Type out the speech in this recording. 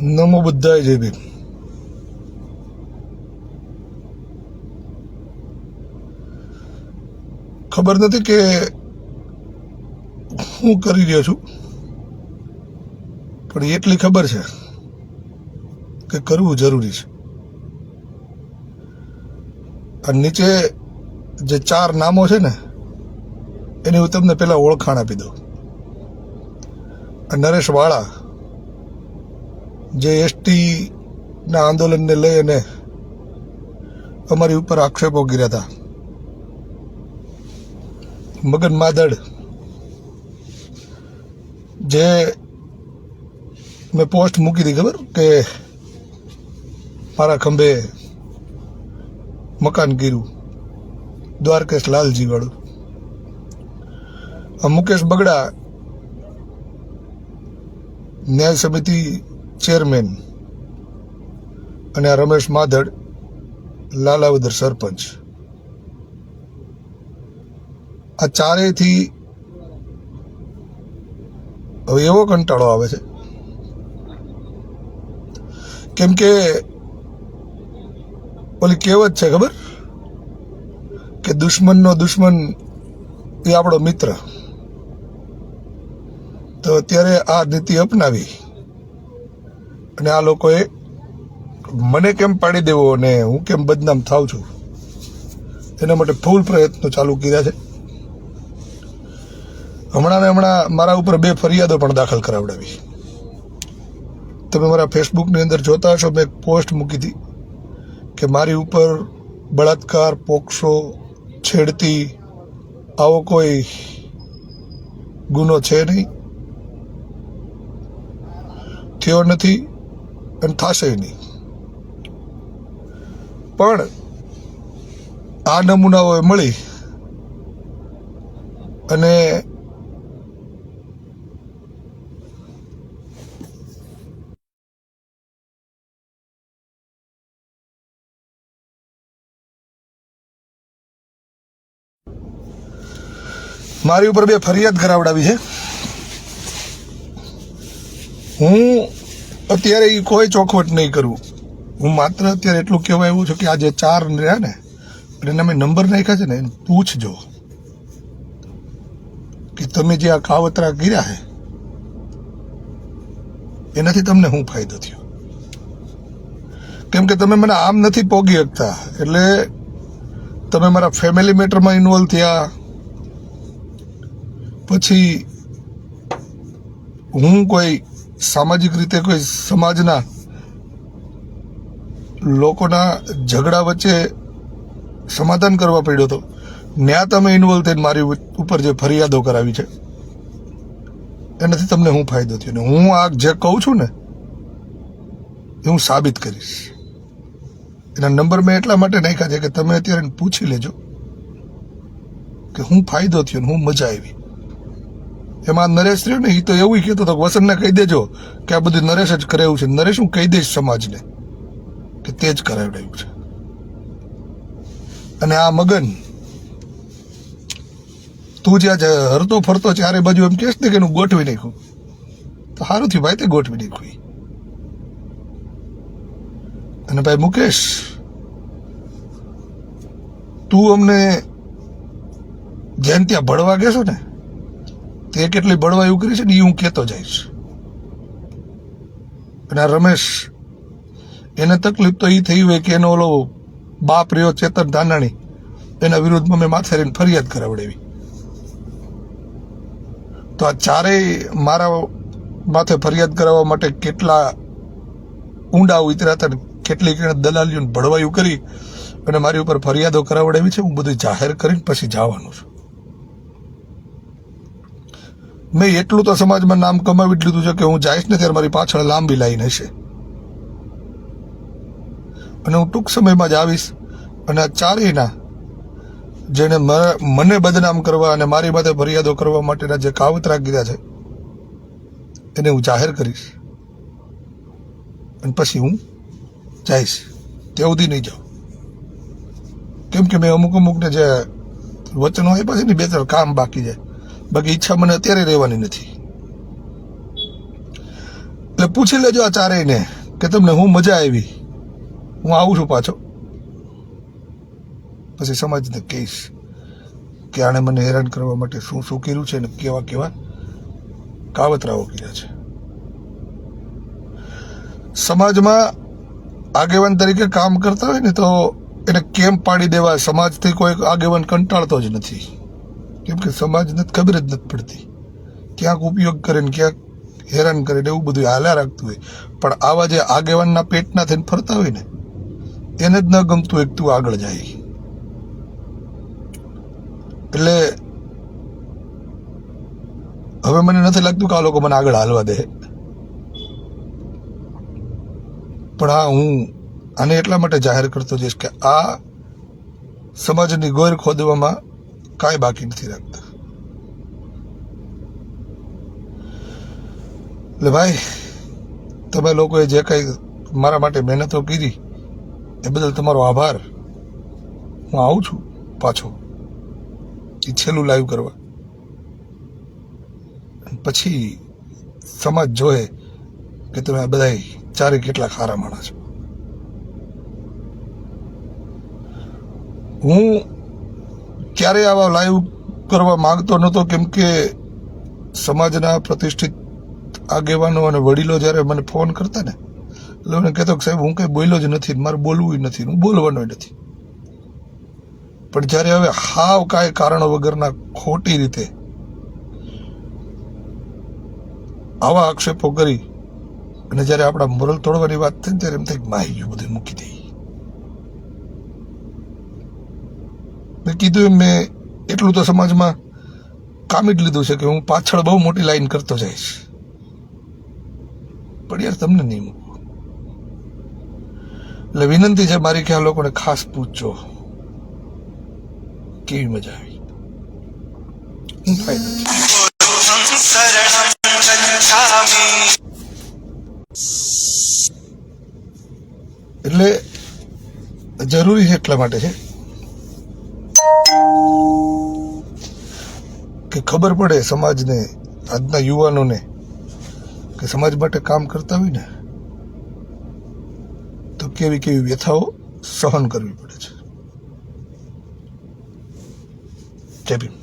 નમો બુદ્ધાય જય ભીમ. ખબર નથી કે હું કરી રહ્યો છું, પણ એટલી ખબર છે કે કરવું જરૂરી છે. આ નીચે જે 4 નામો છે ને એની હું તમને પહેલા ઓળખાણ આપી દઉં. નરેશ વાળા જે એસટી ના આંદોલનને લઈ અને અમારી ઉપર આક્ષેપો કર્યા હતા. મગન માદડ જે મેં પોસ્ટ મૂકી હતી, ખબર કે મારા ખંભે મકાન કર્યું, દ્વારકેશ લાલજી વાળું. મુકેશ બગડા ન્યાય સમિતિ ચેરમેન અને આ રમેશ માધડ લાલાવદર સરપંચ. આ ચારેયથી હવે એવો કંટાળો આવે છે કેમ કે ઓલી કહેવત છે ખબર કે દુશ્મનનો દુશ્મન એ આપણો મિત્ર. તો અત્યારે આ નીતિ અપનાવી અને આ લોકોએ મને કેમ પાડી દેવો અને હું કેમ બદનામ થાઉં છું એના માટે ફૂલ પ્રયત્નો ચાલુ કર્યા છે. હમણાં મારા ઉપર 2 ફરિયાદો પણ દાખલ કરાવડાવી. તમે મારા ફેસબુકની અંદર જોતા હશો, મેં એક પોસ્ટ મૂકી હતી કે મારી ઉપર બળાત્કાર, પોક્સો, છેડતી આવો કોઈ ગુનો છે નહીં, થયો નથી અને થશે નહીં. પણ આ નમૂનાઓ મળી અને મારી ઉપર 2 ફરિયાદ કરાવડાવી છે. હું અત્યારે કોઈ ચોખવટ નહીં કરું. હું માત્ર અત્યારે એટલું કહેવા આવ્યું છું કે આ જે 4 રહ્યા ને એના મેં નંબર નાખ્યા છે ને એને પૂછજો કે તમે જે આ કાવતરા કર્યા છે એનાથી તમને શું ફાયદો થયો. કેમ કે તમે મને આમ નથી પોગી શકતા, એટલે તમે મારા ફેમિલી મેટરમાં ઇન્વોલ્વ થયા. પછી હું કોઈ સામાજિક રીતે કોઈ સમાજના લોકોના ઝઘડા વચ્ચે સમાધાન કરવા પડ્યો હતો, ત્યાં તમે ઇન્વોલ્વ થઈને મારી ઉપર જે ફરિયાદો કરાવી છે એનાથી તમને શું ફાયદો થયો. ને હું આ જે કહું છું ને એ હું સાબિત કરીશ. એના નંબર મેં એટલા માટે નાખ્યા છે કે તમે અત્યારે પૂછી લેજો કે હું ફાયદો થયો ને હું મજા આવી. એમાં નરેશ રહ્યો ને એ તો એવું કહેતો હતો વસંતને કહી દેજો કે આ બધું નરેશ જ કરાવ્યું છે. નરેશ હું કહી દઈશ સમાજને કે તે જ કરાવડાવ્યું છે. અને આ મગન તું જ્યાં હરતો ફરતો ચારે બાજુ એમ કહેશ ને કે એનું ગોઠવી નાખ્યું, તો સારું થયું ભાઈ, તે ગોઠવી નાખ્યું. અને ભાઈ મુકેશ, તું અમને જેમ ત્યાં ભળવા ગેશો ને તે કેટલી બળવા એવું કરી છે ને એ હું કહેતો જઈશ. અને આ રમેશ, એને તકલીફ તો એ થઈ હોય કે એનો ઓલો બાપ રહ્યો ચેતન ધાનાણી, એના વિરુદ્ધમાં મેં માથે રહીને ફરિયાદ કરાવડાવી. તો આ ચારેય મારા માથે ફરિયાદ કરાવવા માટે કેટલા ઊંડા ઉતર્યા હતા, કેટલીક દલાલીઓને ભળવાયું કરી અને મારી ઉપર ફરિયાદો કરાવડાવી છે. હું બધું જાહેર કરીને પછી જવાનું છું. મેં એટલું તો સમાજમાં નામ કમાવી જ લીધું છે કે હું જઈશ ને ત્યારે મારી પાછળ લાંબી લાઈન હશે અને હું ટૂંક સમયમાં જ આવીશ. અને આ ચારેયના જેને મને બદનામ કરવા અને મારી માથે ફરિયાદો કરવા માટેના જે કાવતરા કર્યા છે એને હું જાહેર કરીશ અને પછી હું જઈશ. ત્યાં સુધી નહીં જાઉં, કેમ કે મેં અમુકને જે વચનો આપ્યા છે ને 2-3 કામ બાકી છે. બાકી ઈચ્છા મને અત્યારે રહેવાની નથી. એટલે પૂછી લેજો આ ચારેયને કે તમને હું મજા આવી, હું આવું છું પાછો. પછી સમાજને કહીશ કે આણે મને હેરાન કરવા માટે શું શું કર્યું છે ને કેવા કેવા કાવતરાઓ કર્યા છે. સમાજમાં આગેવાન તરીકે કામ કરતા હોય ને તો એને કેમ પાડી દેવા, સમાજથી કોઈ આગેવાન કંટાળતો જ નથી, કેમ કે સમાજને ખબર જ નથી પડતી, ક્યાંક ઉપયોગ કરે ને ક્યાંક હેરાન કરે ને એવું બધું હાલ્યા રાખતું હોય. પણ આવા જે આગેવાનના પેટના થઈને ફરતા હોય ને એને જ ન ગમતું એક તું આગળ જાય. એટલે હવે મને નથી લાગતું કે આ લોકો મને આગળ હાલવા દે. પણ હા, હું આને એટલા માટે જાહેર કરતો જઈશ કે આ સમાજની ગોર ખોદવામાં કાંઈ બાકી નથી રાખતા. એટલે ભાઈ, તમે લોકોએ જે કંઈ મારા માટે મહેનતો કરી એ બદલ તમારો આભાર. હું આવું છું પાછો એ છેલ્લું લાઈવ કરવા, પછી સમાજ જોએ કે તમે આ બધા ચારે કેટલા ખારા માણસ છો. હું ક્યારેય આવા લાઈવ કરવા માંગતો નહોતો, કેમ કે સમાજના પ્રતિષ્ઠિત આગેવાનો અને વડીલો જ્યારે મને ફોન કરતા ને એટલે મને કહેતો કે સાહેબ હું કંઈ બોલ્યો જ નથી, મારે બોલવું નથી, હું બોલવાનો નથી. પણ જ્યારે હવે હાવ કાંઈ કારણો વગરના ખોટી રીતે આવા આક્ષેપો કરી અને જ્યારે આપણા મોરલ તોડવાની વાત થઈ ત્યારે એમ થાય માહી ગયું, બધું મૂકી દઈ. મેં કીધું એમ મેં એટલું તો સમાજમાં કામી જ લીધું છે કે હું પાછળ બહુ મોટી લાઈન કરતો જઈશ, પણ યાર તમને નહીં મૂકવું. એટલે વિનંતી છે મારી કે આ લોકોને ખાસ પૂછજો કેવી મજા આવી. હું ફાયદો એટલે જરૂરી છે એટલા માટે છે કે ખબર પડે સમાજને, આજના યુવાનોને કે સમાજ માટે કામ કરતા હોય ને તો કેવી કેવી વ્યથાઓ સહન કરવી પડે છે. જય ભીમ.